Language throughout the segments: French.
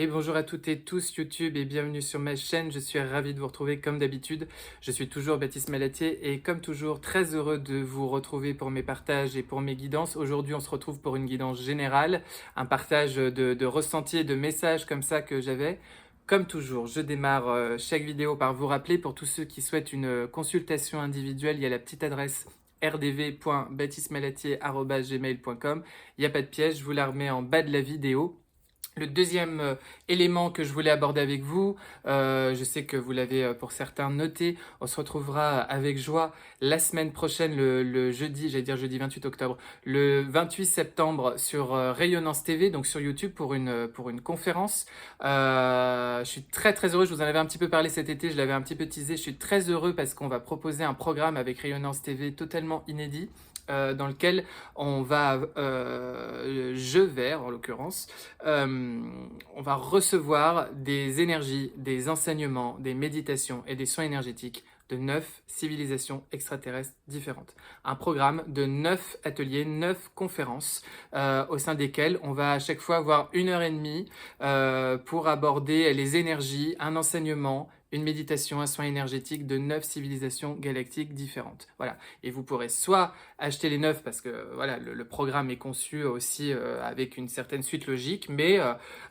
Et bonjour à toutes et tous YouTube et bienvenue sur ma chaîne. Je suis ravi de vous retrouver comme d'habitude. Je suis toujours Baptiste Malatier et comme toujours très heureux de vous retrouver pour mes partages et pour mes guidances. Aujourd'hui on se retrouve pour une guidance générale, un partage de ressentis et de messages comme ça que j'avais. Comme toujours, je démarre chaque vidéo par vous rappeler pour tous ceux qui souhaitent une consultation individuelle, il y a la petite adresse rdv.baptistemalatier@gmail.com. Il n'y a pas de piège, je vous la remets en bas de la vidéo. Le deuxième élément que je voulais aborder avec vous, je sais que vous l'avez pour certains noté, on se retrouvera avec joie la semaine prochaine, le jeudi, j'allais dire jeudi 28 octobre, le 28 septembre sur Rayonnance TV, donc sur YouTube pour une conférence. Je suis très très heureux, je vous en avais un petit peu parlé cet été, je l'avais un petit peu teasé, je suis très heureux parce qu'on va proposer un programme avec Rayonnance TV totalement inédit. Dans lequel je vais en l'occurrence, on va recevoir des énergies, des enseignements, des méditations et des soins énergétiques de 9 civilisations extraterrestres différentes. Un programme de 9 ateliers, 9 conférences, au sein desquelles on va à chaque fois avoir 1 heure et demie pour aborder les énergies, un enseignement, une méditation, un soin énergétique de 9 civilisations galactiques différentes. Voilà. Et vous pourrez soit acheter les 9 parce que voilà, le programme est conçu aussi avec une certaine suite logique, mais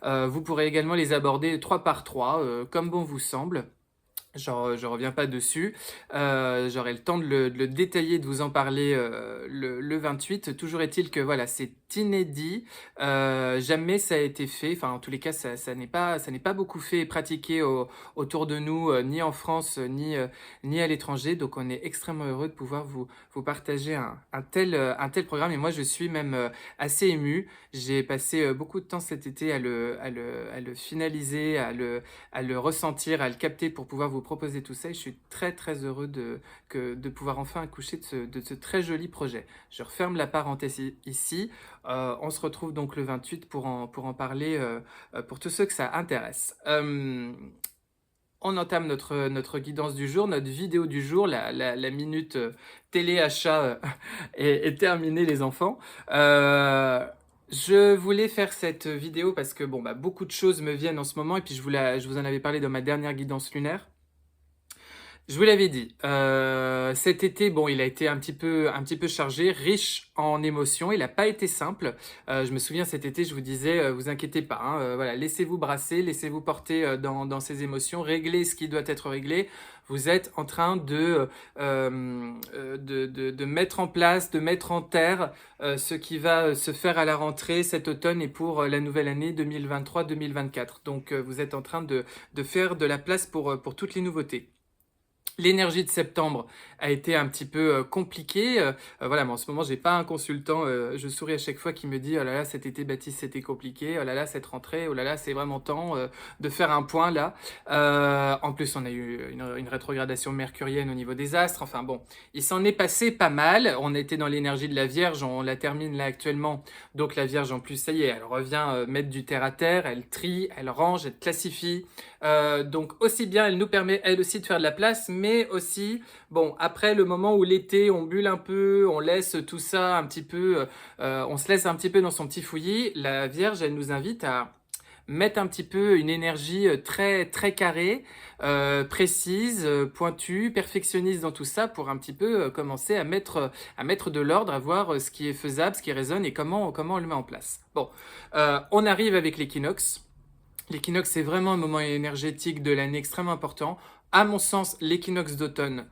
vous pourrez également les aborder 3 par 3, comme bon vous semble. Je reviens pas dessus. J'aurai le temps de le détailler, de vous en parler le 28. Toujours est-il que voilà, c'est inédit. Jamais ça a été fait. Enfin, en tous les cas, ça n'est pas beaucoup fait et pratiqué autour de nous, ni en France, ni à l'étranger. Donc, on est extrêmement heureux de pouvoir vous partager un tel programme. Et moi, je suis même assez ému. J'ai passé beaucoup de temps cet été à le finaliser, à le ressentir, à le capter pour pouvoir vous proposer tout ça. Et je suis très très heureux de pouvoir enfin accoucher de ce très joli projet. Je referme la parenthèse ici. On se retrouve donc le 28 pour en parler pour tous ceux que ça intéresse. On entame notre guidance du jour, notre vidéo du jour, la minute téléachat est terminée les enfants. Je voulais faire cette vidéo parce que bon, bah, beaucoup de choses me viennent en ce moment et puis je vous en avais parlé dans ma dernière guidance lunaire. Je vous l'avais dit, cet été, bon, il a été un petit peu chargé, riche en émotions. Il n'a pas été simple. Je me souviens cet été, je vous disais, vous inquiétez pas, hein, voilà, laissez-vous brasser, laissez-vous porter dans ces émotions, réglez ce qui doit être réglé. Vous êtes en train de mettre en place, de mettre en terre ce qui va se faire à la rentrée cet automne et pour la nouvelle année 2023-2024. Donc, vous êtes en train de faire de la place pour toutes les nouveautés. L'énergie de septembre a été un petit peu compliquée. Voilà, mais en ce moment, j'ai pas un consultant. Je souris à chaque fois qui me dit: oh là là, cet été, Baptiste, c'était compliqué. Oh là là, cette rentrée. Oh là là, c'est vraiment temps de faire un point là. En plus, on a eu une rétrogradation mercurienne au niveau des astres. Enfin bon, il s'en est passé pas mal. On était dans l'énergie de la Vierge. On la termine là actuellement. Donc la Vierge, en plus, ça y est, elle revient mettre du terre à terre. Elle trie, elle range, elle classifie. Donc aussi bien, elle nous permet elle aussi de faire de la place, mais aussi, bon, après le moment où l'été, on bulle un peu, on laisse tout ça un petit peu, on se laisse un petit peu dans son petit fouillis, la Vierge, elle nous invite à mettre un petit peu une énergie très très carrée, précise, pointue, perfectionniste dans tout ça pour un petit peu commencer à mettre de l'ordre, à voir ce qui est faisable, ce qui résonne et comment on le met en place. Bon, on arrive avec l'équinoxe. L'équinoxe, c'est vraiment un moment énergétique de l'année extrêmement important. À mon sens, l'équinoxe d'automne,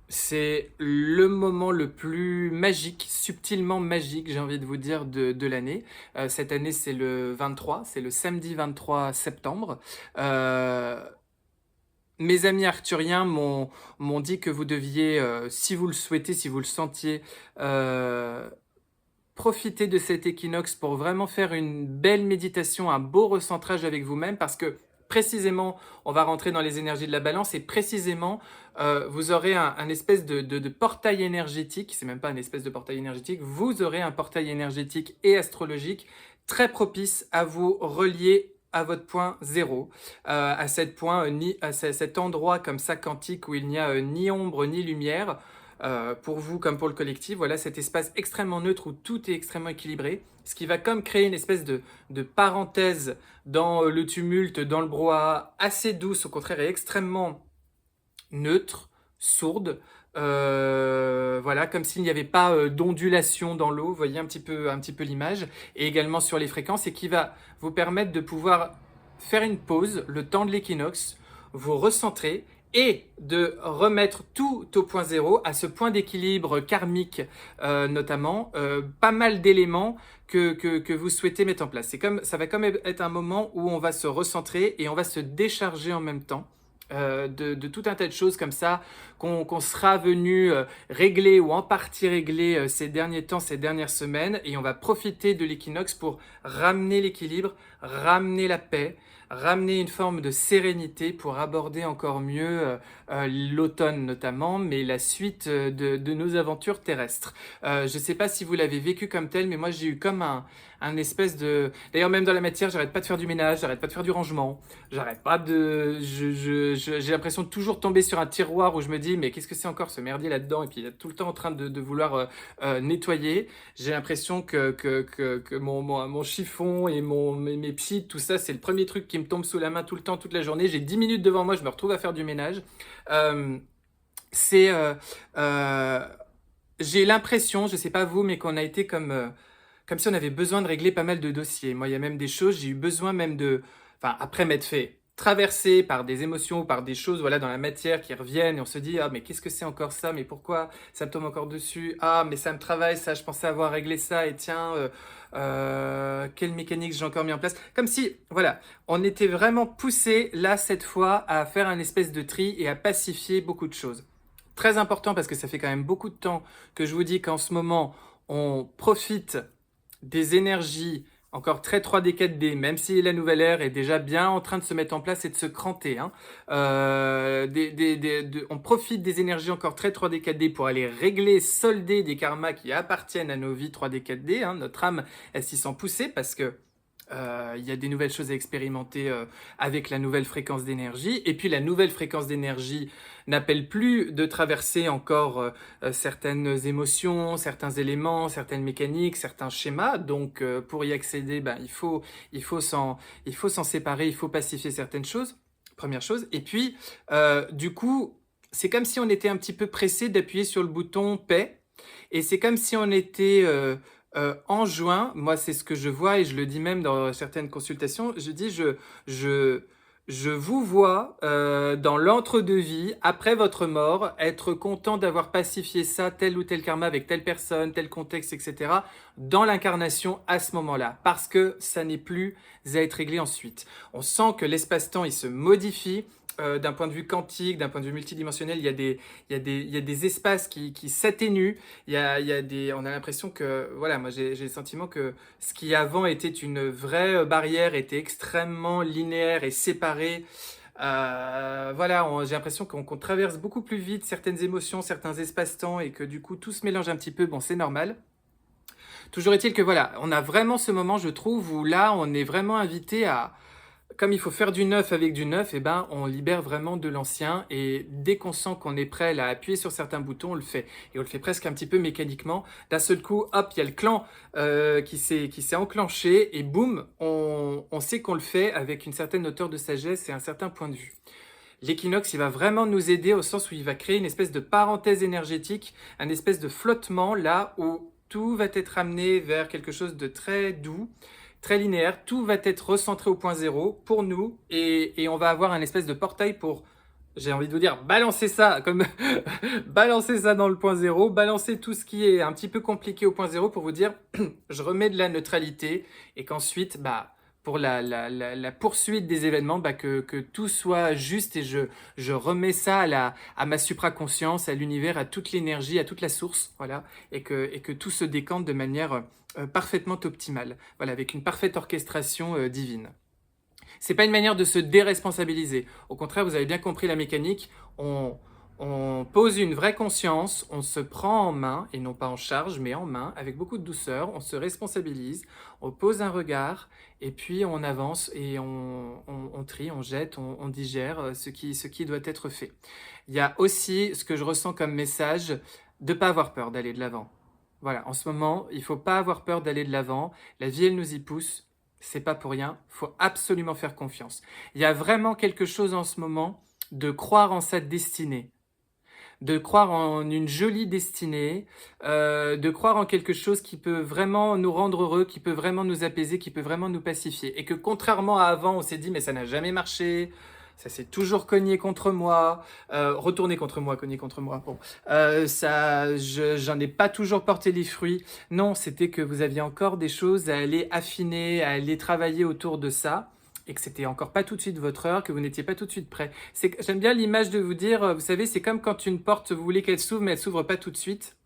c'est le moment le plus magique, subtilement magique, j'ai envie de vous dire, de l'année. Cette année, c'est le 23, c'est le samedi 23 septembre. Mes amis arthuriens m'ont dit que vous deviez, si vous le souhaitez, si vous le sentiez, profitez de cet équinoxe pour vraiment faire une belle méditation, un beau recentrage avec vous-même parce que précisément, on va rentrer dans les énergies de la balance et précisément, vous aurez un espèce de portail énergétique, c'est même pas un espèce de portail énergétique, vous aurez un portail énergétique et astrologique très propice à vous relier à votre point zéro, à cet endroit comme ça quantique où il n'y a ni ombre ni lumière. pour vous comme pour le collectif. Voilà cet espace extrêmement neutre où tout est extrêmement équilibré, ce qui va comme créer une espèce de parenthèse dans le tumulte, dans le brouhaha, assez douce, au contraire, et extrêmement neutre, sourde, voilà, comme s'il n'y avait pas d'ondulation dans l'eau, vous voyez un petit peu l'image, et également sur les fréquences, et qui va vous permettre de pouvoir faire une pause, le temps de l'équinoxe, vous recentrer, et de remettre tout au point zéro, à ce point d'équilibre karmique notamment, pas mal d'éléments que vous souhaitez mettre en place. Ça va comme être un moment où on va se recentrer et on va se décharger en même temps de tout un tas de choses comme ça qu'on sera venu régler ou en partie régler ces derniers temps, ces dernières semaines, et on va profiter de l'équinoxe pour ramener l'équilibre, ramener la paix, ramener une forme de sérénité pour aborder encore mieux l'automne notamment, mais la suite de nos aventures terrestres. Je ne sais pas si vous l'avez vécu comme tel, mais moi j'ai eu comme un espèce de... D'ailleurs même dans la matière, j'arrête pas de faire du ménage, j'arrête pas de faire du rangement, j'arrête pas de... J'ai l'impression de toujours tomber sur un tiroir où je me dis mais qu'est-ce que c'est encore ce merdier là-dedans, et puis il est tout le temps en train de vouloir nettoyer. J'ai l'impression que mon chiffon et mes pchits, tout ça, c'est le premier truc qui me tombe sous la main tout le temps, toute la journée. J'ai 10 minutes devant moi, je me retrouve à faire du ménage. Euh, c'est... j'ai l'impression, je sais pas vous, mais qu'on a été comme si on avait besoin de régler pas mal de dossiers. Moi, il y a même des choses, j'ai eu besoin même de... Enfin, après m'être fait traversé par des émotions ou par des choses voilà, dans la matière qui reviennent, et on se dit « Ah, mais qu'est-ce que c'est encore ça? Mais pourquoi ça me tombe encore dessus? Ah, mais ça me travaille, ça, je pensais avoir réglé ça, et tiens, quelle mécanique j'ai encore mis en place ?» Comme si, voilà, on était vraiment poussé, là, cette fois, à faire un espèce de tri et à pacifier beaucoup de choses. Très important parce que ça fait quand même beaucoup de temps que je vous dis qu'en ce moment, on profite des énergies encore très 3D, 4D, même si la nouvelle ère est déjà bien en train de se mettre en place et de se cranter. Hein. On profite des énergies encore très 3D, 4D pour aller régler, solder des karmas qui appartiennent à nos vies 3D, 4D. Hein. Notre âme, elle s'y sent poussée parce que il y a des nouvelles choses à expérimenter avec la nouvelle fréquence d'énergie. Et puis la nouvelle fréquence d'énergie n'appelle plus de traverser encore certaines émotions, certains éléments, certaines mécaniques, certains schémas. Donc pour y accéder, ben, il faut s'en séparer, il faut pacifier certaines choses. Première chose. Et puis, du coup, c'est comme si on était un petit peu pressé d'appuyer sur le bouton paix. Et c'est comme si on était en juin, moi c'est ce que je vois et je le dis même dans certaines consultations, je dis je vous vois dans l'entre-deux-vie, après votre mort, être content d'avoir pacifié ça, tel ou tel karma avec telle personne, tel contexte, etc., dans l'incarnation à ce moment-là, parce que ça n'est plus à être réglé ensuite. On sent que l'espace-temps, il se modifie, d'un point de vue quantique, d'un point de vue multidimensionnel, il y a des espaces qui s'atténuent. On a l'impression que, voilà, moi j'ai le sentiment que ce qui avant était une vraie barrière était extrêmement linéaire et séparé. Voilà, j'ai l'impression qu'on traverse beaucoup plus vite certaines émotions, certains espaces-temps, et que du coup tout se mélange un petit peu. Bon, c'est normal. Toujours est-il que voilà, on a vraiment ce moment, je trouve, où là on est vraiment invité à, comme il faut faire du neuf avec du neuf, eh ben, on libère vraiment de l'ancien, et dès qu'on sent qu'on est prêt à appuyer sur certains boutons, on le fait. Et on le fait presque un petit peu mécaniquement. D'un seul coup, hop, il y a le clan qui s'est enclenché, et boum, on sait qu'on le fait avec une certaine hauteur de sagesse et un certain point de vue. L'équinoxe, il va vraiment nous aider au sens où il va créer une espèce de parenthèse énergétique, un espèce de flottement là où tout va être amené vers quelque chose de très doux, très linéaire, tout va être recentré au point zéro pour nous, et on va avoir un espèce de portail pour, j'ai envie de vous dire, balancer ça, comme balancer ça dans le point zéro, balancer tout ce qui est un petit peu compliqué au point zéro pour vous dire, je remets de la neutralité, et qu'ensuite, bah, pour la poursuite des événements, bah, que tout soit juste, et je remets ça à ma supraconscience, à l'univers, à toute l'énergie, à toute la source, voilà, et que tout se décante de manière parfaitement optimale, voilà, avec une parfaite orchestration divine. C'est pas une manière de se déresponsabiliser. Au contraire, vous avez bien compris la mécanique. On pose une vraie conscience, on se prend en main, et non pas en charge, mais en main, avec beaucoup de douceur, on se responsabilise, on pose un regard, et puis on avance, et on trie, on jette, on digère ce qui doit être fait. Il y a aussi ce que je ressens comme message, de ne pas avoir peur d'aller de l'avant. Voilà, en ce moment, il ne faut pas avoir peur d'aller de l'avant. La vie, elle nous y pousse. C'est pas pour rien. Il faut absolument faire confiance. Il y a vraiment quelque chose en ce moment de croire en sa destinée, de croire en une jolie destinée, de croire en quelque chose qui peut vraiment nous rendre heureux, qui peut vraiment nous apaiser, qui peut vraiment nous pacifier. Et que contrairement à avant, on s'est dit mais ça n'a jamais marché, ça s'est toujours cogné contre moi, retourné contre moi, cogné contre moi. Bon, j'en ai pas toujours porté les fruits. Non, c'était que vous aviez encore des choses à aller affiner, à aller travailler autour de ça, et que c'était encore pas tout de suite votre heure, que vous n'étiez pas tout de suite prêt. J'aime bien l'image de vous dire, vous savez, c'est comme quand une porte, vous voulez qu'elle s'ouvre, mais elle s'ouvre pas tout de suite,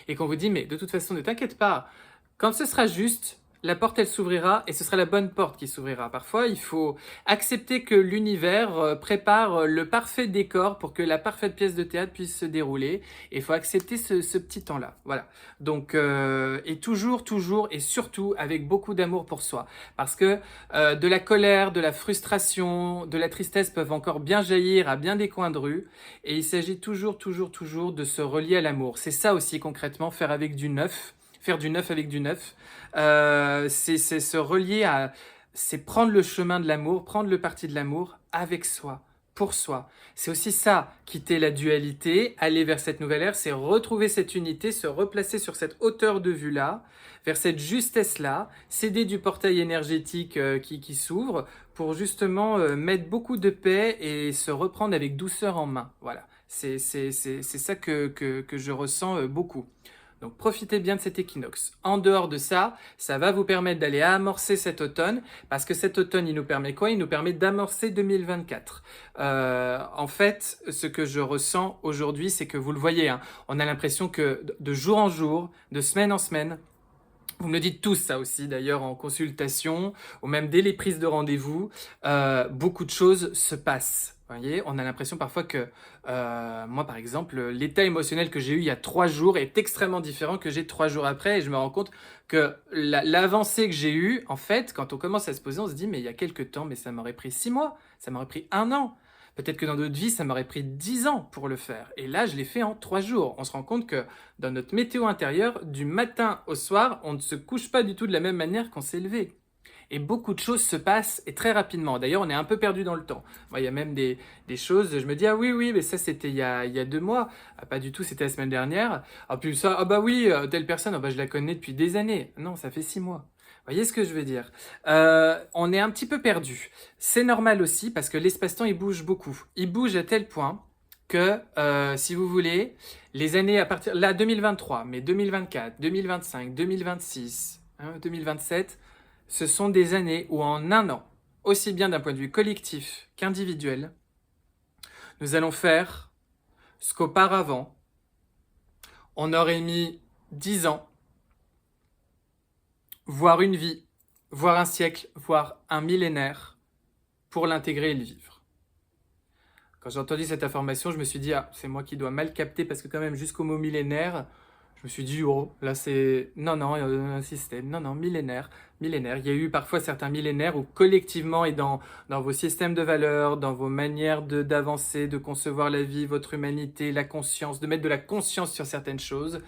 et qu'on vous dit, mais de toute façon, ne t'inquiète pas, quand ce sera juste, la porte, elle s'ouvrira et ce sera la bonne porte qui s'ouvrira. Parfois, il faut accepter que l'univers prépare le parfait décor pour que la parfaite pièce de théâtre puisse se dérouler. Et il faut accepter ce petit temps-là. Voilà. Donc, et toujours, toujours et surtout avec beaucoup d'amour pour soi. Parce que de la colère, de la frustration, de la tristesse peuvent encore bien jaillir à bien des coins de rue. Et il s'agit toujours, toujours, toujours de se relier à l'amour. C'est ça aussi concrètement, faire avec du neuf. Faire du neuf avec du neuf, c'est se relier à... C'est prendre le chemin de l'amour, prendre le parti de l'amour avec soi, pour soi. C'est aussi ça, quitter la dualité, aller vers cette nouvelle ère, c'est retrouver cette unité, se replacer sur cette hauteur de vue-là, vers cette justesse-là, s'aider du portail énergétique qui s'ouvre pour justement mettre beaucoup de paix et se reprendre avec douceur en main. Voilà, c'est ça que je ressens beaucoup. Donc profitez bien de cet équinoxe. En dehors de ça, ça va vous permettre d'aller amorcer cet automne, parce que cet automne, il nous permet quoi? Il nous permet d'amorcer 2024. En fait, ce que je ressens aujourd'hui, c'est que vous le voyez, hein, on a l'impression que de jour en jour, de semaine en semaine, vous me le dites tous ça aussi d'ailleurs en consultation, ou même dès les prises de rendez-vous, beaucoup de choses se passent. Vous voyez, on a l'impression parfois que moi par exemple, l'état émotionnel que j'ai eu il y a 3 jours est extrêmement différent que j'ai 3 jours après, et je me rends compte que l'avancée que j'ai eue, en fait, quand on commence à se poser, on se dit mais il y a quelques temps, mais ça m'aurait pris 6 mois, ça m'aurait pris 1 an. Peut-être que dans d'autres vies, ça m'aurait pris 10 ans pour le faire. Et là, je l'ai fait en 3 jours. On se rend compte que dans notre météo intérieure, du matin au soir, on ne se couche pas du tout de la même manière qu'on s'est levé. Et beaucoup de choses se passent et très rapidement. D'ailleurs, on est un peu perdu dans le temps. Moi, il y a même des choses, je me dis, ah oui, oui, mais ça, c'était il y a 2 mois. Ah, pas du tout, c'était la semaine dernière. Ah, puis ça, ah bah oui, telle personne, ah bah, je la connais depuis des années. Non, ça fait 6 mois. Vous voyez ce que je veux dire? On est un petit peu perdu. C'est normal aussi parce que l'espace-temps, il bouge beaucoup. Il bouge à tel point que, si vous voulez, les années à partir... Là, 2023, mais 2024, 2025, 2026, 2027, ce sont des années où en un an, aussi bien d'un point de vue collectif qu'individuel, nous allons faire ce qu'auparavant, on aurait mis 10 ans, voire une vie, voire un siècle, voire un millénaire pour l'intégrer et le vivre. Quand j'ai entendu cette information, je me suis dit, ah, c'est moi qui dois mal capter, parce que quand même, jusqu'au mot millénaire, je me suis dit, oh, là c'est... Non, non, il y a un système. Non, non, millénaire, millénaire. Il y a eu parfois certains millénaires où collectivement et dans vos systèmes de valeurs, dans vos manières d'avancer, de concevoir la vie, votre humanité, la conscience, de mettre de la conscience sur certaines choses,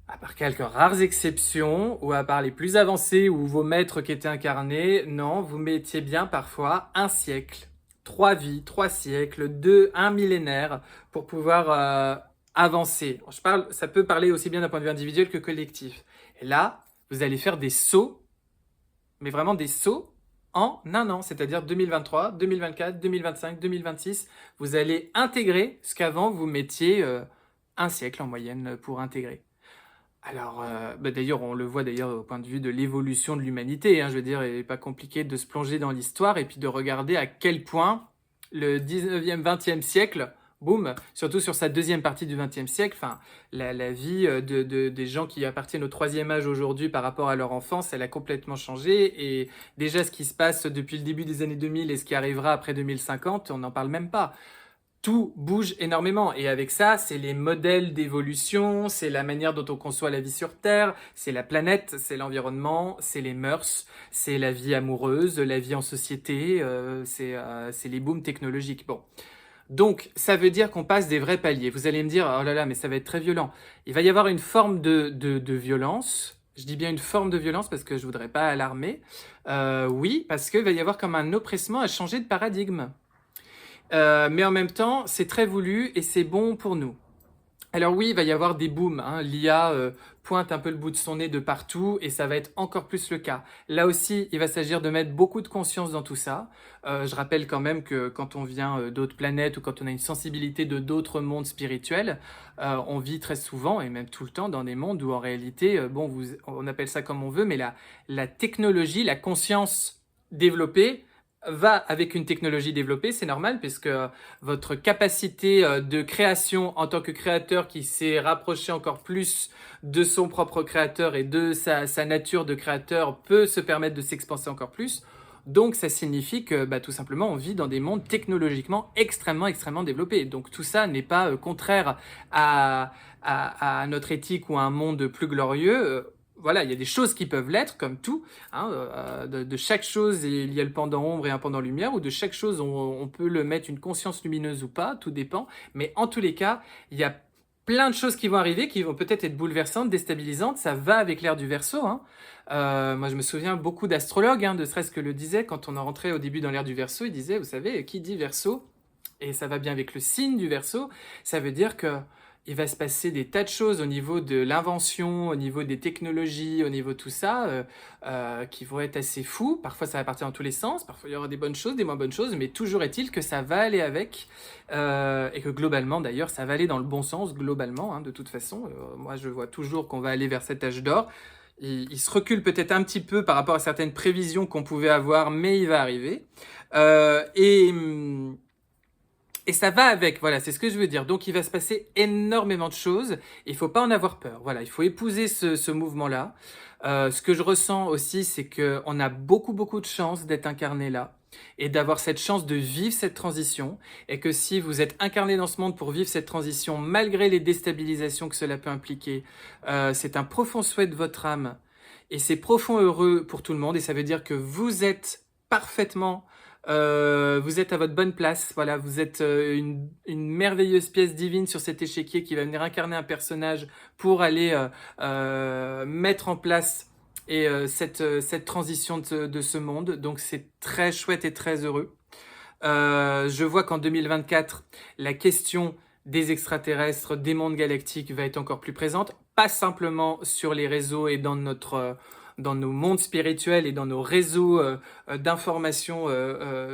à part quelques rares exceptions, ou à part les plus avancés, ou vos maîtres qui étaient incarnés, non, vous mettiez bien parfois un siècle, 3 vies, 3 siècles, un millénaire, pour pouvoir avancer. Ça peut parler aussi bien d'un point de vue individuel que collectif. Et là, vous allez faire des sauts, mais vraiment des sauts en un an, c'est-à-dire 2023, 2024, 2025, 2026. Vous allez intégrer ce qu'avant vous mettiez un siècle en moyenne pour intégrer. Alors, d'ailleurs, on le voit d'ailleurs au point de vue de l'évolution de l'humanité. Je veux dire, il n'est pas compliqué de se plonger dans l'histoire et puis de regarder à quel point le 19e, 20e siècle, boum, surtout sur sa deuxième partie du 20e siècle, la vie des gens qui appartiennent au troisième âge aujourd'hui par rapport à leur enfance, elle a complètement changé. Et déjà, ce qui se passe depuis le début des années 2000 et ce qui arrivera après 2050, on n'en parle même pas. Tout bouge énormément, et avec ça, c'est les modèles d'évolution, c'est la manière dont on conçoit la vie sur Terre, c'est la planète, c'est l'environnement, c'est les mœurs, c'est la vie amoureuse, la vie en société, c'est les booms technologiques. Bon, Donc, ça veut dire qu'on passe des vrais paliers. Vous allez me dire, oh là là, mais ça va être très violent. Il va y avoir une forme de violence. Je dis bien une forme de violence parce que je voudrais pas alarmer. Oui, parce qu'il va y avoir comme un oppressement à changer de paradigme. Mais en même temps, c'est très voulu et c'est bon pour nous. Alors oui, il va y avoir des booms, hein. L'IA pointe un peu le bout de son nez de partout et ça va être encore plus le cas. Là aussi, il va s'agir de mettre beaucoup de conscience dans tout ça. Je rappelle quand même que quand on vient d'autres planètes ou quand on a une sensibilité de d'autres mondes spirituels, on vit très souvent et même tout le temps dans des mondes où en réalité, bon, on appelle ça comme on veut, mais la technologie, la conscience développée va avec une technologie développée, c'est normal, puisque votre capacité de création en tant que créateur qui s'est rapproché encore plus de son propre créateur et de sa nature de créateur peut se permettre de s'expanser encore plus. Donc ça signifie que tout simplement on vit dans des mondes technologiquement extrêmement développés. Donc tout ça n'est pas contraire à notre éthique ou à un monde plus glorieux. Voilà, il y a des choses qui peuvent l'être, comme tout. Hein, de chaque chose, il y a le pendant ombre et un pendant lumière, ou de chaque chose, on peut le mettre une conscience lumineuse ou pas, tout dépend. Mais en tous les cas, il y a plein de choses qui vont arriver, qui vont peut-être être bouleversantes, déstabilisantes. Ça va avec l'ère du Verseau. Hein. Moi, je me souviens beaucoup d'astrologues, de serait-ce que le disaient, quand on est rentré au début dans l'ère du Verseau, ils disaient, vous savez, qui dit Verseau, et ça va bien avec le signe du Verseau, ça veut dire que il va se passer des tas de choses au niveau de l'invention, au niveau des technologies, au niveau de tout ça, qui vont être assez fous. Parfois, ça va partir dans tous les sens. Parfois, il y aura des bonnes choses, des moins bonnes choses. Mais toujours est-il que ça va aller avec. Et que globalement, d'ailleurs, ça va aller dans le bon sens, globalement, de toute façon. Moi, je vois toujours qu'on va aller vers cet âge d'or. Il se recule peut-être un petit peu par rapport à certaines prévisions qu'on pouvait avoir, mais il va arriver. Et ça va avec, voilà, c'est ce que je veux dire. Donc il va se passer énormément de choses. Il faut pas en avoir peur. Voilà, il faut épouser ce mouvement-là. Ce que je ressens aussi, c'est qu'on a beaucoup de chance d'être incarné là et d'avoir cette chance de vivre cette transition. Et que si vous êtes incarné dans ce monde pour vivre cette transition, malgré les déstabilisations que cela peut impliquer, c'est un profond souhait de votre âme. Et c'est profond heureux pour tout le monde. Et ça veut dire que vous êtes parfaitement vous êtes à votre bonne place, voilà, vous êtes une merveilleuse pièce divine sur cet échiquier qui va venir incarner un personnage pour aller mettre en place cette transition de ce monde. Donc c'est très chouette et très heureux. Je vois qu'en 2024, la question des extraterrestres, des mondes galactiques va être encore plus présente, pas simplement sur les réseaux et dans nos mondes spirituels et dans nos réseaux d'information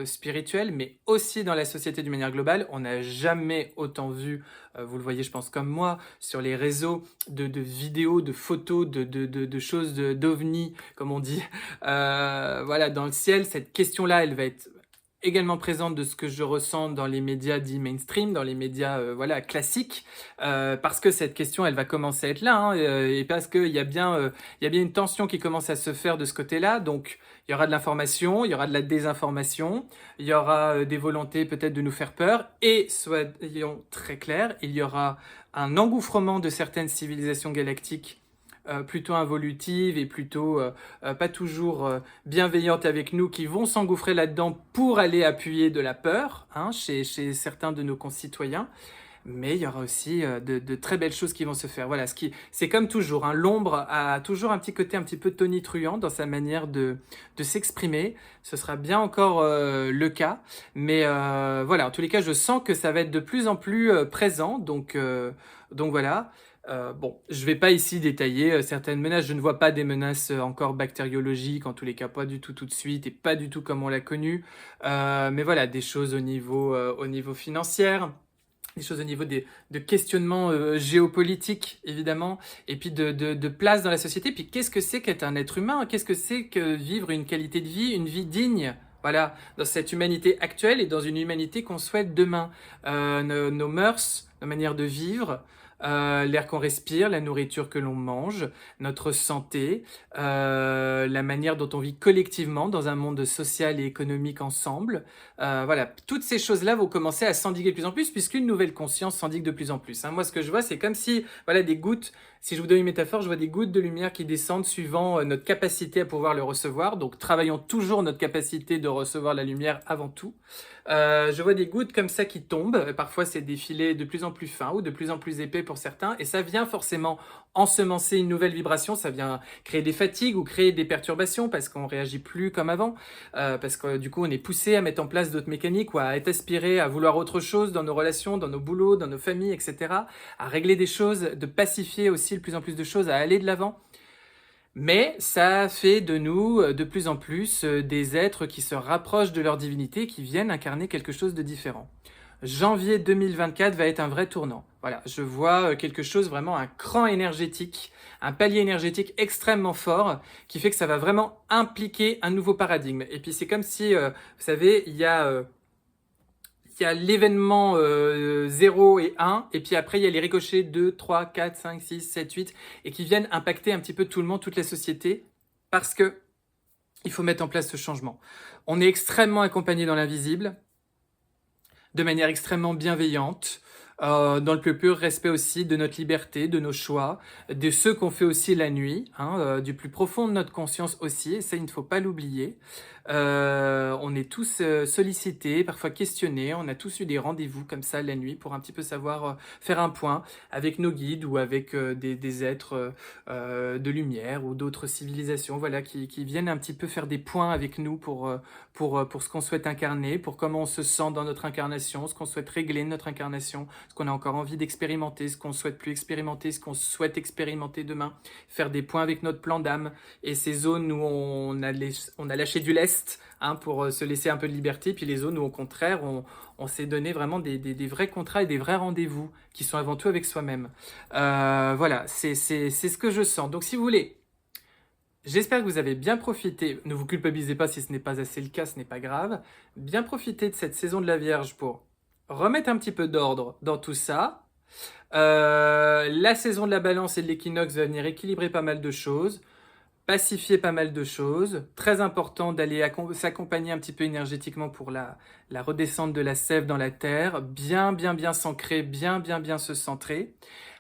spirituelle, mais aussi dans la société d'une manière globale. On n'a jamais autant vu, vous le voyez je pense comme moi, sur les réseaux de vidéos, de photos, de choses d'ovnis, comme on dit, voilà, dans le ciel. Cette question-là, elle va être également présente de ce que je ressens dans les médias dits mainstream, dans les médias voilà classiques, parce que cette question elle va commencer à être là, et parce qu'il y a bien une tension qui commence à se faire de ce côté-là. Donc il y aura de l'information, il y aura de la désinformation, il y aura des volontés peut-être de nous faire peur, et soyons très clairs, il y aura un engouffrement de certaines civilisations galactiques plutôt involutives et plutôt pas toujours bienveillantes avec nous, qui vont s'engouffrer là-dedans pour aller appuyer de la peur chez certains de nos concitoyens. Mais il y aura aussi de très belles choses qui vont se faire. Voilà, c'est comme toujours, l'ombre a toujours un petit côté un petit peu tonitruant dans sa manière de s'exprimer. Ce sera bien encore le cas. Mais voilà, en tous les cas, je sens que ça va être de plus en plus présent. Donc voilà. Bon, je vais pas ici détailler certaines menaces. Je ne vois pas des menaces encore bactériologiques, en tous les cas pas du tout de suite et pas du tout comme on l'a connu. Mais voilà, des choses au niveau financier, des choses au niveau de questionnements géopolitiques, évidemment, et puis de place dans la société. Puis qu'est-ce que c'est qu'être un être humain? Qu'est-ce que c'est que vivre une qualité de vie, une vie digne? Voilà, dans cette humanité actuelle et dans une humanité qu'on souhaite demain. Nos mœurs, nos manières de vivre, l'air qu'on respire, la nourriture que l'on mange, notre santé, la manière dont on vit collectivement dans un monde social et économique ensemble. Voilà, toutes ces choses-là vont commencer à s'endiguer de plus en plus, puisqu'une nouvelle conscience s'endigue de plus en plus. Moi, ce que je vois, c'est comme si, voilà, des gouttes Si je vous donne une métaphore, je vois des gouttes de lumière qui descendent suivant notre capacité à pouvoir le recevoir. Donc, travaillons toujours notre capacité de recevoir la lumière avant tout. Je vois des gouttes comme ça qui tombent. Parfois, c'est des filets de plus en plus fins ou de plus en plus épais pour certains. Et ça vient forcément ensemencer une nouvelle vibration. Ça vient créer des fatigues ou créer des perturbations parce qu'on réagit plus comme avant. Parce que du coup, on est poussé à mettre en place d'autres mécaniques ou à être aspiré à vouloir autre chose dans nos relations, dans nos boulots, dans nos familles, etc. À régler des choses, de pacifier aussi de plus en plus de choses, à aller de l'avant. Mais ça fait de nous de plus en plus des êtres qui se rapprochent de leur divinité, qui viennent incarner quelque chose de différent. Janvier 2024 va être un vrai tournant. Voilà, je vois quelque chose, vraiment un cran énergétique, un palier énergétique extrêmement fort qui fait que ça va vraiment impliquer un nouveau paradigme. Et puis c'est comme si, vous savez, il y a l'événement 0 et 1, et puis après il y a les ricochets 2, 3, 4, 5, 6, 7, 8, et qui viennent impacter un petit peu tout le monde, toute la société, parce que il faut mettre en place ce changement. On est extrêmement accompagné dans l'invisible, de manière extrêmement bienveillante, dans le plus pur respect aussi de notre liberté, de nos choix, de ceux qu'on fait aussi la nuit, du plus profond de notre conscience aussi, et ça il ne faut pas l'oublier. On est tous sollicités, parfois questionnés, on a tous eu des rendez-vous comme ça la nuit pour un petit peu savoir faire un point avec nos guides ou avec des êtres de lumière ou d'autres civilisations, voilà, qui viennent un petit peu faire des points avec nous pour ce qu'on souhaite incarner, pour comment on se sent dans notre incarnation, ce qu'on souhaite régler de notre incarnation, ce qu'on a encore envie d'expérimenter, ce qu'on souhaite plus expérimenter, ce qu'on souhaite expérimenter demain, faire des points avec notre plan d'âme et ces zones où on a lâché du lest pour se laisser un peu de liberté, puis les zones où au contraire on s'est donné vraiment des vrais contrats et des vrais rendez-vous qui sont avant tout avec soi-même. Voilà, c'est ce que je sens. Donc si vous voulez, j'espère que vous avez bien profité, ne vous culpabilisez pas si ce n'est pas assez le cas, ce n'est pas grave, bien profiter de cette saison de la Vierge pour remettre un petit peu d'ordre dans tout ça. La saison de la Balance et de l'équinoxe va venir équilibrer pas mal de choses, pacifier pas mal de choses. Très important d'aller s'accompagner un petit peu énergétiquement pour la redescente de la sève dans la terre, bien s'ancrer, bien se centrer,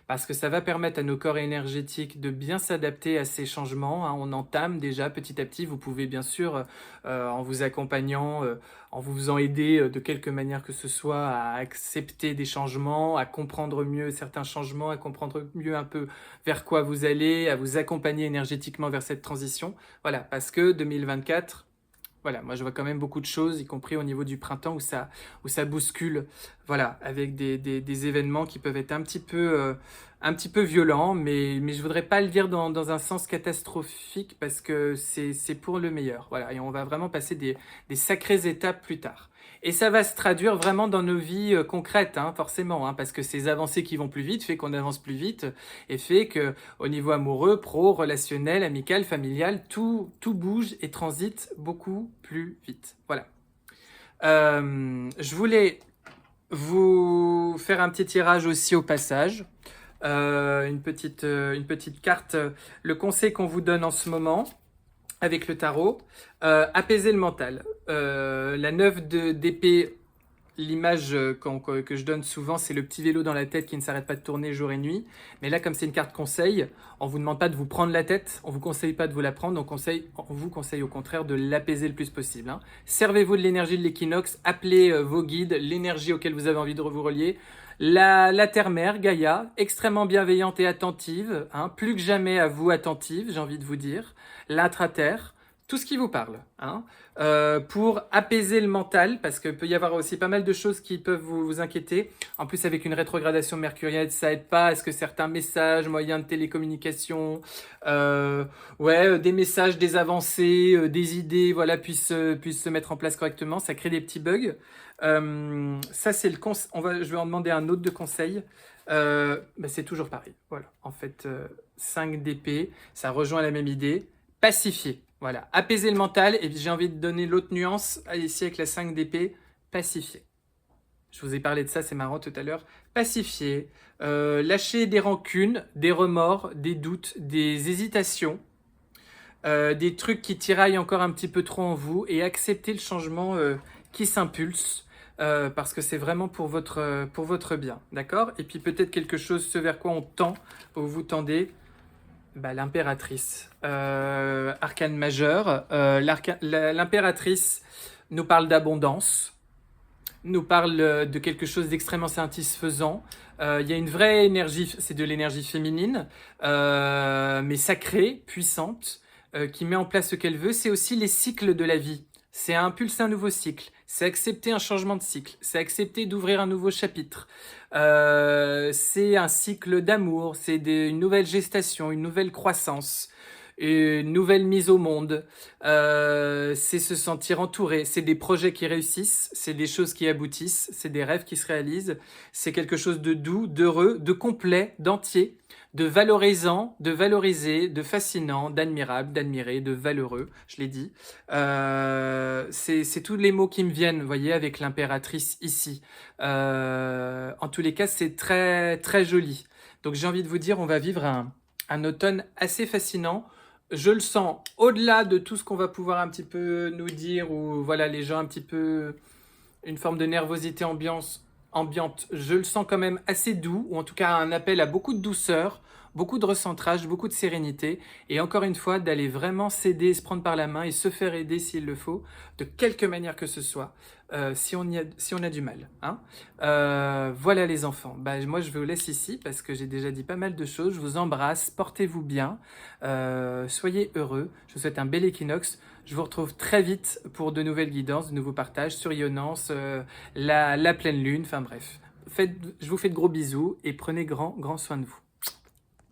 parce que ça va permettre à nos corps énergétiques de bien s'adapter à ces changements. On entame déjà petit à petit. Vous pouvez bien sûr, en vous accompagnant, en vous faisant aider de quelque manière que ce soit à accepter des changements, à comprendre mieux certains changements, à comprendre mieux un peu vers quoi vous allez, à vous accompagner énergétiquement vers cette transition. Voilà, parce que 2024... Voilà, moi je vois quand même beaucoup de choses, y compris au niveau du printemps où ça bouscule, voilà, avec des événements qui peuvent être un petit peu violents, mais je voudrais pas le dire dans un sens catastrophique parce que c'est pour le meilleur, voilà, et on va vraiment passer des sacrées étapes plus tard. Et ça va se traduire vraiment dans nos vies concrètes, forcément, parce que ces avancées qui vont plus vite fait qu'on avance plus vite et fait que au niveau amoureux, pro, relationnel, amical, familial, tout bouge et transite beaucoup plus vite. Voilà. Je voulais vous faire un petit tirage aussi au passage. Une petite carte. Le conseil qu'on vous donne en ce moment avec le tarot, apaiser le mental. La 9 d'épée, l'image que je donne souvent, c'est le petit vélo dans la tête qui ne s'arrête pas de tourner jour et nuit. Mais là, comme c'est une carte conseil, on ne vous demande pas de vous prendre la tête, on ne vous conseille pas de vous la prendre, on vous conseille au contraire de l'apaiser le plus possible. Servez-vous de l'énergie de l'équinoxe, appelez vos guides, l'énergie auquel vous avez envie de vous relier. La terre-mère, Gaïa, extrêmement bienveillante et attentive, plus que jamais à vous attentive, j'ai envie de vous dire. L'intra-terre, tout ce qui vous parle, pour apaiser le mental, parce qu'il peut y avoir aussi pas mal de choses qui peuvent vous inquiéter. En plus, avec une rétrogradation mercurielle, ça aide pas à ce que certains messages, moyens de télécommunication, des messages, des avancées, des idées, voilà, puissent se mettre en place correctement. Ça crée des petits bugs. Ça, c'est le je vais en demander un autre de conseil. C'est toujours pareil. Voilà. En fait, 5 d'épée, ça rejoint la même idée. Pacifier. Voilà, apaiser le mental, et j'ai envie de donner l'autre nuance, ici avec la 5 d'épée, pacifier. Je vous ai parlé de ça, c'est marrant tout à l'heure. Pacifier, lâcher des rancunes, des remords, des doutes, des hésitations, des trucs qui tiraillent encore un petit peu trop en vous, et accepter le changement qui s'impulse. parce que c'est vraiment pour votre bien, d'accord? Et puis peut-être quelque chose, ce vers quoi on tend, ou vous tendez, bah, l'impératrice, arcane majeur. L'impératrice nous parle d'abondance, nous parle de quelque chose d'extrêmement satisfaisant. Il y a une vraie énergie, c'est de l'énergie féminine, mais sacrée, puissante, qui met en place ce qu'elle veut. C'est aussi les cycles de la vie. C'est impulser un nouveau cycle, c'est accepter un changement de cycle, c'est accepter d'ouvrir un nouveau chapitre. C'est un cycle d'amour, c'est une nouvelle gestation, une nouvelle croissance, une nouvelle mise au monde. C'est se sentir entouré, c'est des projets qui réussissent, c'est des choses qui aboutissent, c'est des rêves qui se réalisent, c'est quelque chose de doux, d'heureux, de complet, d'entier, de valorisant, de valorisé, de fascinant, d'admirable, d'admiré, de valeureux, je l'ai dit. C'est tous les mots qui me viennent, vous voyez, avec l'impératrice ici. En tous les cas, c'est très, très joli. Donc j'ai envie de vous dire, on va vivre un automne assez fascinant. Je le sens au-delà de tout ce qu'on va pouvoir un petit peu nous dire, ou voilà, les gens un petit peu, une forme de nervosité ambiante, je le sens quand même assez doux, ou en tout cas un appel à beaucoup de douceur, beaucoup de recentrage, beaucoup de sérénité, et encore une fois, d'aller vraiment s'aider, se prendre par la main et se faire aider s'il le faut, de quelque manière que ce soit, si on a du mal. Hein. Voilà les enfants, bah, moi je vous laisse ici parce que j'ai déjà dit pas mal de choses, je vous embrasse, portez-vous bien, soyez heureux, je vous souhaite un bel équinoxe. Je vous retrouve très vite pour de nouvelles guidances, de nouveaux partages sur Ionance, la pleine lune, enfin bref. Je vous fais de gros bisous et prenez grand soin de vous.